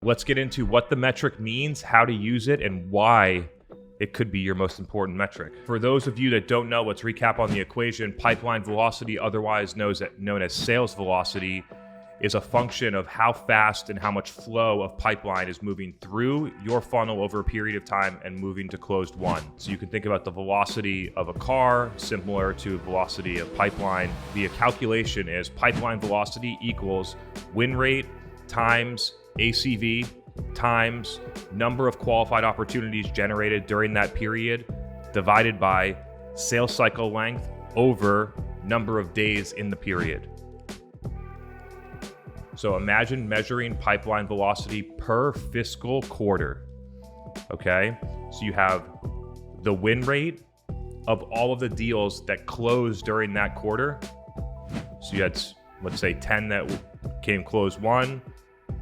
Let's get into what the metric means, how to use it, and why it could be your most important metric. For those of you that don't know, let's recap on the equation. Pipeline velocity, otherwise known as sales velocity, is a function of how fast and how much flow of pipeline is moving through your funnel over a period of time and moving to closed won. So you can think about the velocity of a car similar to velocity of pipeline. The calculation is pipeline velocity equals win rate times ACV times number of qualified opportunities generated during that period divided by sales cycle length over number of days in the period. So imagine measuring pipeline velocity per fiscal quarter, okay? So you have the win rate of all of the deals that closed during that quarter. So you had, let's say, 10 that came closed won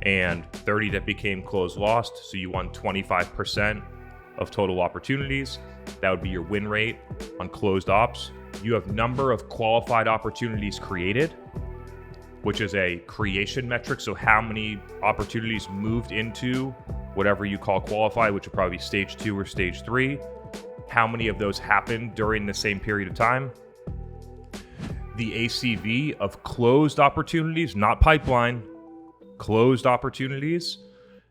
and 30 that became closed lost. So you won 25% of total opportunities. That would be your win rate on closed ops. You have number of qualified opportunities created, which is a creation metric. So how many opportunities moved into whatever you call qualified, which would probably be stage 2 or stage 3. How many of those happened during the same period of time? The ACV of closed opportunities, not pipeline, closed opportunities.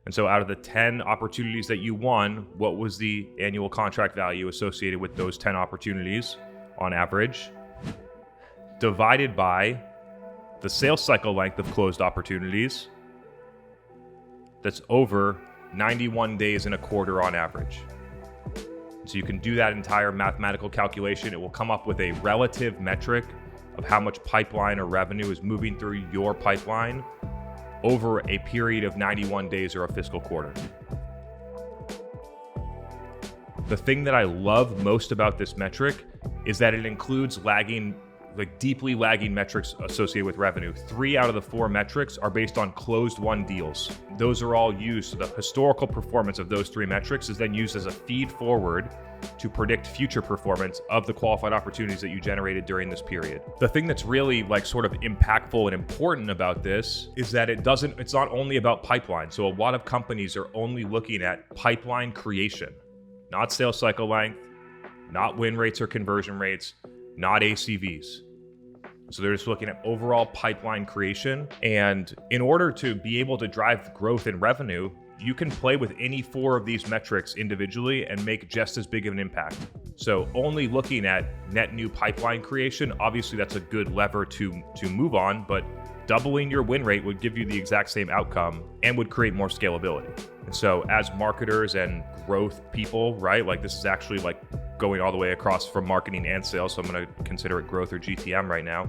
And so out of the 10 opportunities that you won, what was the annual contract value associated with those 10 opportunities on average, divided by the sales cycle length of closed opportunities. That's over 91 days in a quarter on average. So you can do that entire mathematical calculation. It will come up with a relative metric of how much pipeline or revenue is moving through your pipeline over a period of 91 days or a fiscal quarter. The thing that I love most about this metric is that it includes deeply lagging metrics associated with revenue. 3 out of the 4 metrics are based on closed won deals. Those are all used. So the historical performance of those 3 metrics is then used as a feed forward to predict future performance of the qualified opportunities that you generated during this period. The thing that's really sort of impactful and important about this is that it's not only about pipeline. So a lot of companies are only looking at pipeline creation, not sales cycle length, not win rates or conversion rates, not ACVs. So they're just looking at overall pipeline creation. And in order to be able to drive growth in revenue, you can play with any 4 of these metrics individually and make just as big of an impact. So only looking at net new pipeline creation, obviously that's a good lever to move on, but doubling your win rate would give you the exact same outcome and would create more scalability. And so as marketers and growth people, right, this is actually going all the way across from marketing and sales, so I'm going to consider it growth or GTM right now,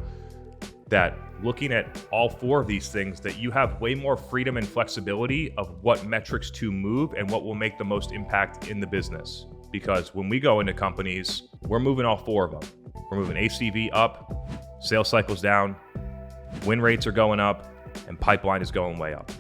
that looking at all 4 of these things, that you have way more freedom and flexibility of what metrics to move and what will make the most impact in the business. Because when we go into companies, we're moving all 4 of them. We're moving ACV up, sales cycles down, win rates are going up, and pipeline is going way up.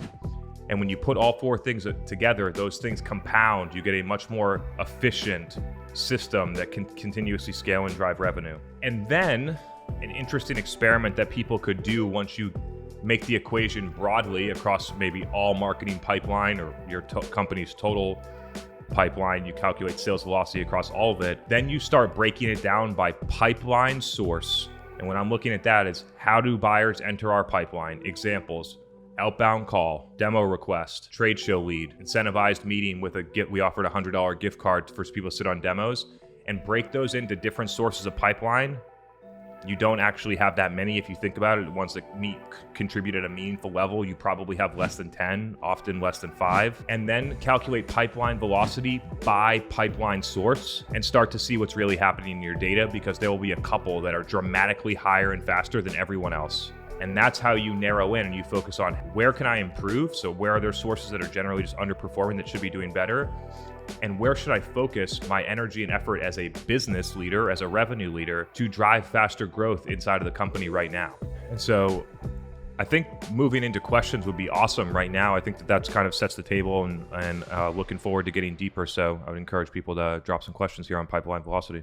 And when you put all 4 things together, those things compound. You get a much more efficient system that can continuously scale and drive revenue. And then an interesting experiment that people could do once you make the equation broadly across maybe all marketing pipeline or your company's total pipeline, you calculate sales velocity across all of it, then you start breaking it down by pipeline source. And when I'm looking at that is, how do buyers enter our pipeline? Examples: outbound call, demo request, trade show lead, incentivized meeting with we offered a $100 gift card for people to sit on demos, and break those into different sources of pipeline. You don't actually have that many if you think about it. The ones that contribute at a meaningful level, you probably have less than 10, often less than 5. And then calculate pipeline velocity by pipeline source and start to see what's really happening in your data, because there will be a couple that are dramatically higher and faster than everyone else. And that's how you narrow in and you focus on, where can I improve? So where are there sources that are generally just underperforming that should be doing better? And where should I focus my energy and effort as a business leader, as a revenue leader, to drive faster growth inside of the company right now? And so I think moving into questions would be awesome right now. I think that's kind of sets the table, and looking forward to getting deeper. So I would encourage people to drop some questions here on pipeline velocity.